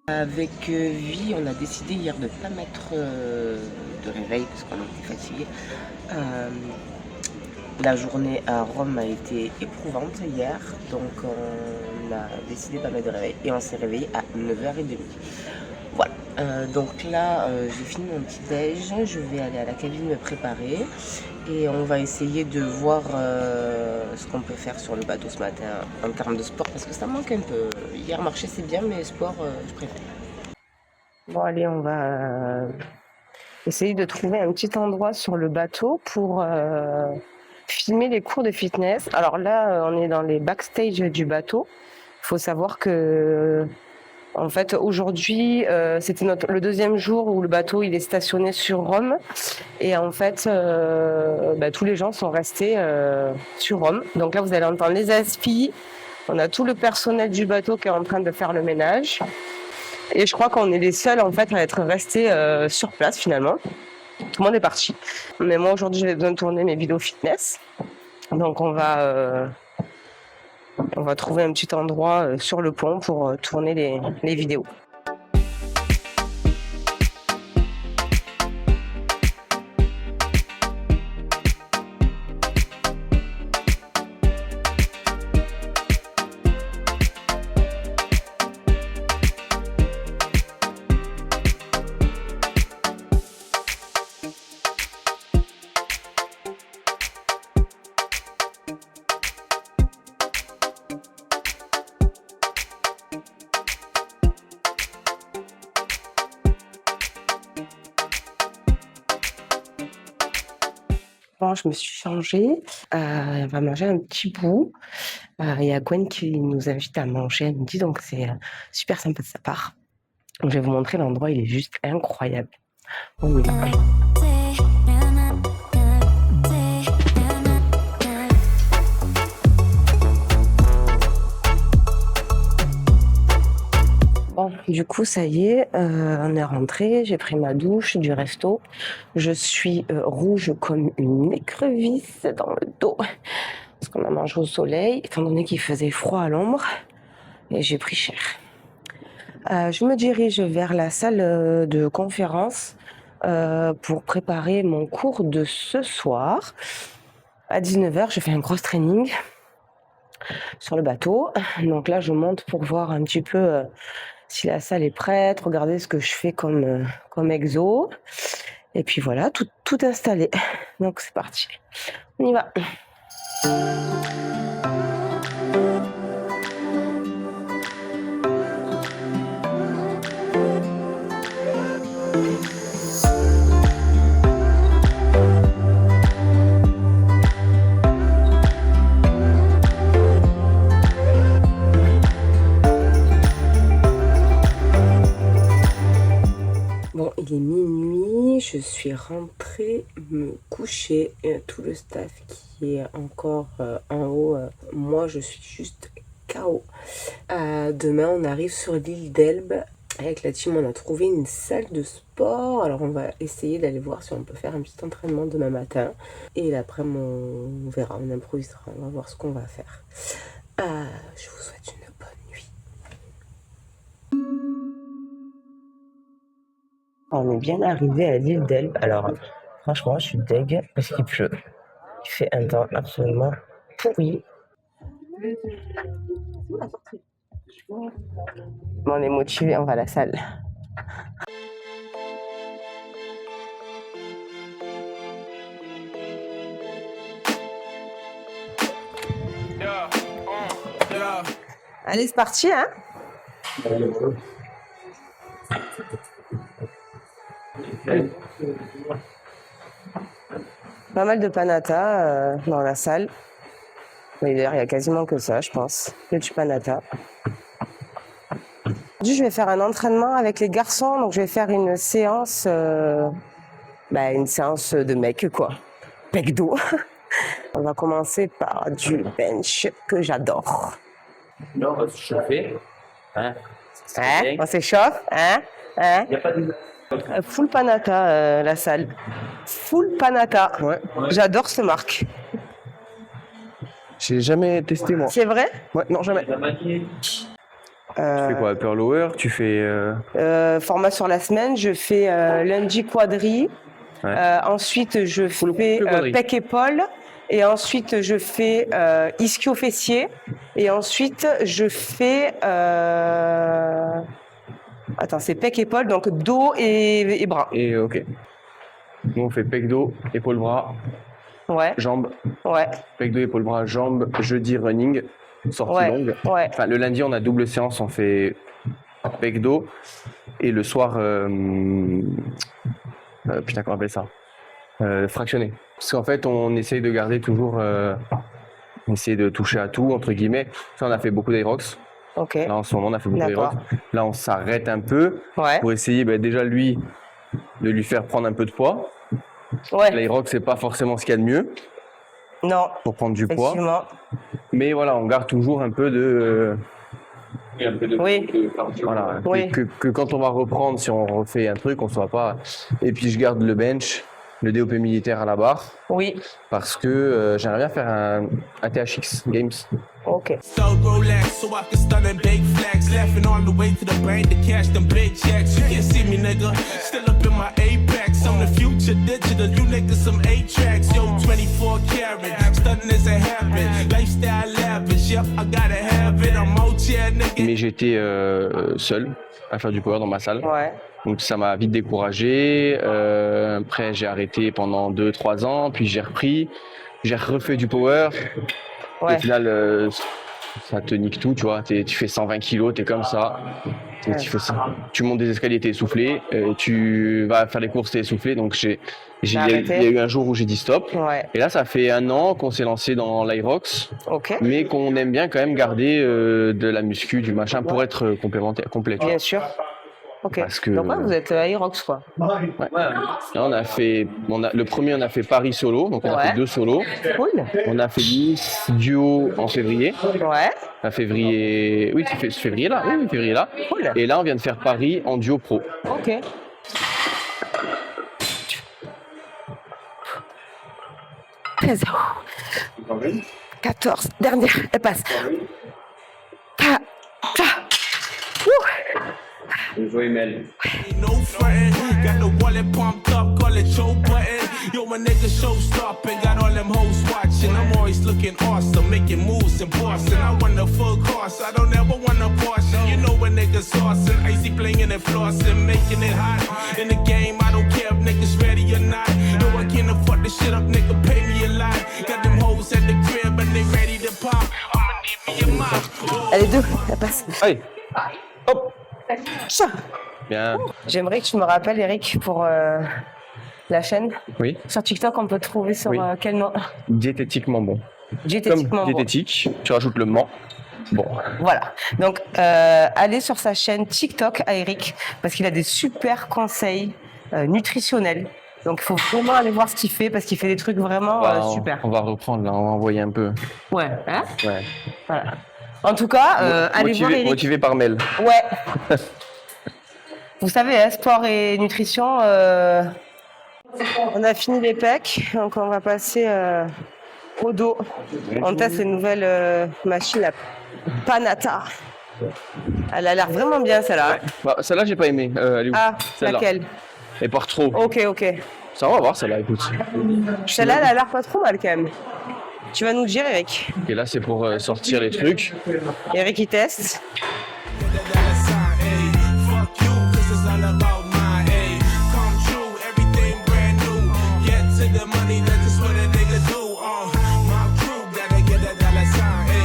Avec Vie, on a décidé hier de ne pas mettre de réveil parce qu'on était fatigués. La journée à Rome a été éprouvante hier, donc on a décidé de ne pas mettre de réveil et on s'est réveillé à 9h30. Voilà, donc là j'ai fini mon petit déj, je vais aller à la cabine me préparer et on va essayer de voir ce qu'on peut faire sur le bateau ce matin en termes de sport parce que ça manque un peu. Hier marcher c'est bien mais sport je préfère. Bon allez, on va essayer de trouver un petit endroit sur le bateau pour filmer les cours de fitness. Alors là, on est dans les backstage du bateau. Il faut savoir que, en fait, aujourd'hui, c'était le deuxième jour où le bateau il est stationné sur Rome. Et en fait, tous les gens sont restés sur Rome. Donc là, vous allez entendre les aspis. On a tout le personnel du bateau qui est en train de faire le ménage. Et je crois qu'on est les seuls en fait à être restés sur place finalement. Tout le monde est parti. Mais moi aujourd'hui j'avais besoin de tourner mes vidéos fitness. Donc on va trouver un petit endroit sur le pont pour tourner les vidéos. Bon, je me suis changée. On va manger un petit bout. Il y a Gwen qui nous invite à manger à midi, donc c'est super sympa de sa part. Donc, je vais vous montrer l'endroit, il est juste incroyable. On y va. Bon, du coup, ça y est, on est rentré. J'ai pris ma douche du resto. Je suis rouge comme une écrevisse dans le dos parce qu'on a mangé au soleil, étant donné qu'il faisait froid à l'ombre, et j'ai pris cher. Je me dirige vers la salle de conférence pour préparer mon cours de ce soir. À 19h, je fais un gros training sur le bateau. Donc là, je monte pour voir un petit peu si la salle est prête, regarder ce que je fais comme exo. Et puis voilà, tout installé. Donc c'est parti. On y va. Bon, il est minuit, je suis rentrée me coucher. Tout le staff qui est encore en haut, moi je suis juste KO. Demain, on arrive sur l'île d'Elbe. Avec la team, on a trouvé une salle de sport. Alors, on va essayer d'aller voir si on peut faire un petit entraînement demain matin. Et l'après-midi, on verra, on improvisera. On va voir ce qu'on va faire. Je vous souhaite une bonne nuit. On est bien arrivé à l'île d'Elbe. Alors, franchement, je suis deg parce qu'il pleut. Il fait un temps absolument pourri. Bon, on est motivé, on va à la salle. Allez, c'est parti, hein? Pas mal de panata dans la salle. Mais d'ailleurs, il y a quasiment que ça, je pense. Que du panata. Aujourd'hui, je vais faire un entraînement avec les garçons. Donc, je vais faire une séance de mec, quoi. Bec d'eau. On va commencer par du bench que j'adore. Là, on va se chauffer. Hein, On s'échauffe, hein? Il n'y a pas de... Full panata, la salle. Full panata. Ouais. J'adore cette marque. J'ai jamais testé moi. C'est vrai? Ouais, non, jamais. La manier. Tu fais quoi? Upper lower? Tu fais. Format sur la semaine, je fais lundi quadri. Ouais. Ensuite, je fais quadri. pec épaule. Et ensuite, je fais ischio fessier. Et ensuite, je fais. Attends, c'est pec épaule, donc dos et bras. Et ok. Nous, on fait pec dos, épaule bras, Ouais, jambes. ouais, Pec dos, épaule bras, jambes. Jeudi, running. Sortie longue. ouais. Enfin, le lundi, on a double séance. On fait pec dos. Et le soir. Putain, comment on appelle ça? Fractionné. Parce qu'en fait, on essaye de garder toujours. On essaye de toucher à tout, entre guillemets. Ça, on a fait beaucoup d'Aerox. Ok. Là, en ce moment, on a fait beaucoup D'accord. d'Aerox. Là, on s'arrête un peu Ouais. pour essayer déjà, lui, de lui faire prendre un peu de poids. Ouais. L'Aerox, c'est pas forcément ce qu'il y a de mieux Non, pour prendre du poids. effectivement. Mais voilà, on garde toujours un peu de. Oui. Voilà. Oui. Que quand on va reprendre, si on refait un truc, on soit pas. Et puis, je garde le bench, le DOP militaire à la barre. Oui. Parce que j'aimerais bien faire un THX Games. Ok. Stole Rolex so I can stun and big flex. Laughing all the way to the bank to cash them big checks. You can't see me, nigga. Still up in my apex. I'm the future digital. You niggas some 8 tracks. Yo, 24 karat. Stunning is a habit. Lifestyle lavish. Yep, I gotta have it. I'm out here, nigga. Mais j'étais seul à faire du power dans ma salle. Ouais. Donc ça m'a vite découragé. Après, j'ai arrêté pendant 2-3 ans. Puis j'ai repris. J'ai refait du power. Ouais. Au final, ça te nique tout, tu vois. Tu fais 120 kilos, t'es comme ça. Tu fais ça. Tu montes des escaliers, t'es essoufflé. Tu vas faire les courses, t'es essoufflé. Donc il y a eu un jour où j'ai dit stop. Ouais. Et là, ça fait 1 an qu'on s'est lancé dans l'Aerox, Ok. mais qu'on aime bien quand même garder de la muscu, du machin, pour être complémentaire, complet. tu vois. Bien sûr. Ok. Parce que- Donc ouais, vous êtes Aerox quoi. Ouais. Là, le premier, on a fait Paris solo, donc on a Ouais. fait 2 solos. Cool. On a fait Nice duo en février. Ouais. À février, oui, c'est février là. Oui, février là. Cool. Et là, on vient de faire Paris en duo pro. Ok. 13. 14. Dernière. Elle passe. Pa. Pa. No frontin', got the wallet pumped up, call it Joe Button. Yo, my nigga show stopping, got all them hoes watching. I'm always looking awesome, making moves in Boston. I want the full course, I don't ever want a portion. You know when niggas saucing, icy blingin' and flossing, making it hot. In the game, I don't care if niggas ready or not. No, I can't afford this shit up, nigga, pay me a lot. Got them hoes at the crib, and they ready to pop. I'ma need me a mop. Elle est deux. Elle passe. Allez, hop, Ça. bien. J'aimerais que tu me rappelles, Eric, pour la chaîne. Oui, Sur TikTok, on peut te trouver sur Oui. quel nom? diététiquement bon. Diététiquement Comme bon. diététique, tu rajoutes le ment. Bon, Voilà. Donc, allez sur sa chaîne TikTok à Eric parce qu'il a des super conseils nutritionnels. Donc, il faut vraiment aller voir ce qu'il fait parce qu'il fait des trucs vraiment super. on va reprendre là, on va envoyer un peu. Ouais. Hein, Ouais. voilà. En tout cas, allez voir Eric. Motivé par mail. Ouais. Vous savez, hein, sport et nutrition. On a fini les pecs, donc on va passer au dos. On teste une nouvelle machine, la Panata. Elle a l'air vraiment bien celle-là. Bah, celle-là, j'ai pas aimé. Elle est où? Ah, Celle-là. laquelle? Elle part trop. Ok, ok. Ça, on va voir celle-là, écoute. Celle-là, elle a l'air pas trop mal quand même. Tu vas nous dire, Eric. Et là, c'est pour sortir les trucs. Eric, il teste. Fuck you, 'cause it's all about my A. Come true, everything brand new. Get to the money, that's just what a nigga do. My crew gotta get a dollar sign. A.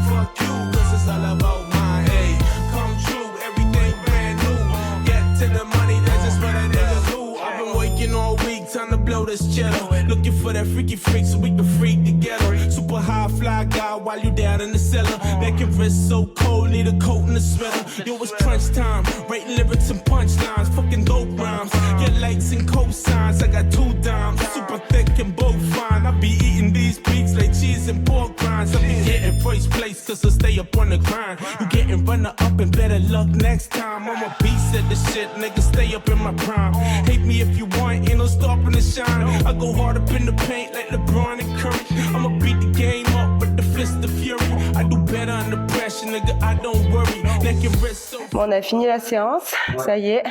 Fuck you, 'cause it's all about my A. Come true, everything brand new. Get to the money, that's just what a nigga do. I've been working all week, time to blow this cheddar. Looking for that freaky freak so we can freak together. Super high fly guy while you down in the cellar. Making wrist so cold, need a coat and a sweater. Yo, it's crunch time, writing lyrics and punchlines, fucking dope rhymes. Get likes and cosigns, I got 2 dimes. Super thick and both fine. I be eating these beats like cheese and pork rinds. I be getting first place cause I stay up on the grind. You getting runner up and better luck next time. I'm a beast at this shit, nigga, stay up in my prime. Hate me if you want, ain't no stopping the shine. I go hard up in the paint like LeBron and Curry. I'ma beat the game up with the fist of fury. I do better under pressure. cash, nigga, I don't worry. Neck and wrist so Bon, on a fini la séance, ça y est.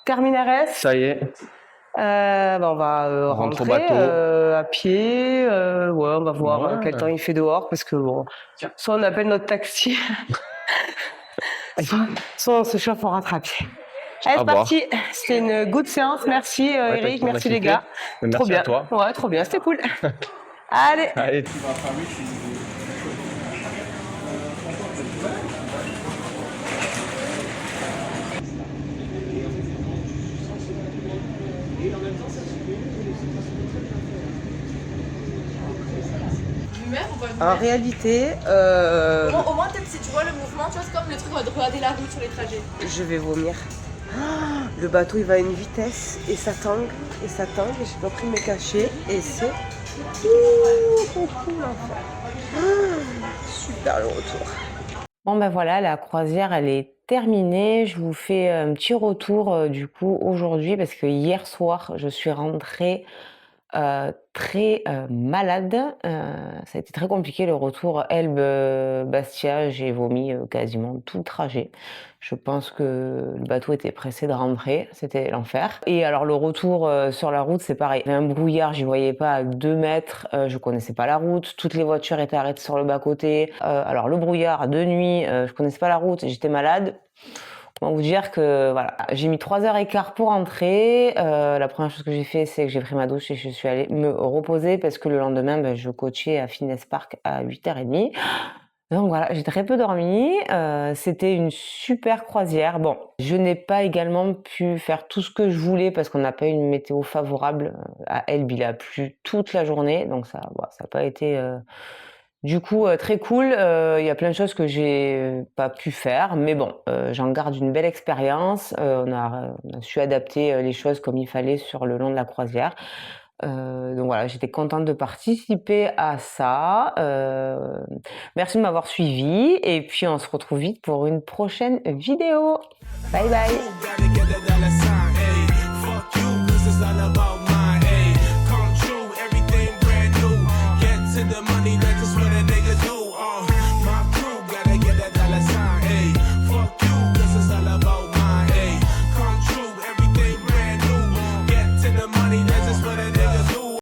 Terminares. Ça y est. On va On rentre au rentrer bateau. à pied. Ouais, on va voir Ouais. quel temps il fait dehors parce que bon, soit on appelle notre taxi, soit on se chauffe, on rentre à pied. Allez, À c'est voir. parti. C'était une good séance. Merci Ouais, Eric, t'as merci kiffé. les gars. Merci Trop bien. à toi. Ouais, trop bien, c'était cool. Allez. Allez. En réalité, Au moins, peut-être si tu vois le mouvement, tu vois, c'est comme le truc de regarder la route sur les trajets. je vais vomir. Ah, le bateau il va à une vitesse et ça tangue et ça tangue et j'ai pas pris mes cachets et c'est l'enfer. Ah, super le retour. Bon ben voilà, la croisière elle est terminée. Je vous fais un petit retour du coup aujourd'hui parce que hier soir je suis rentrée très malade. Ça a été très compliqué le retour Elbe-Bastia. J'ai vomi quasiment tout le trajet. Je pense que le bateau était pressé de rentrer, c'était l'enfer. Et alors le retour sur la route, c'est pareil. Il y avait un brouillard, j'y voyais pas à 2 mètres, je connaissais pas la route, toutes les voitures étaient arrêtées sur le bas-côté. Alors le brouillard de nuit, je connaissais pas la route, j'étais malade. Comment vous dire que voilà, j'ai mis 3h15 pour rentrer. La première chose que j'ai fait, c'est que j'ai pris ma douche et je suis allée me reposer parce que le lendemain, je coachais à Fitness Park à 8h30. Donc voilà, j'ai très peu dormi. C'était une super croisière. Bon, je n'ai pas également pu faire tout ce que je voulais parce qu'on n'a pas eu une météo favorable. À Elbe, il a plu toute la journée, donc ça n'a pas été du coup très cool. Il y a plein de choses que j'ai pas pu faire, mais bon, j'en garde une belle expérience. On a su adapter les choses comme il fallait sur le long de la croisière. Donc voilà, j'étais contente de participer à ça. Merci de m'avoir suivi et puis on se retrouve vite pour une prochaine vidéo. Bye bye. gotta get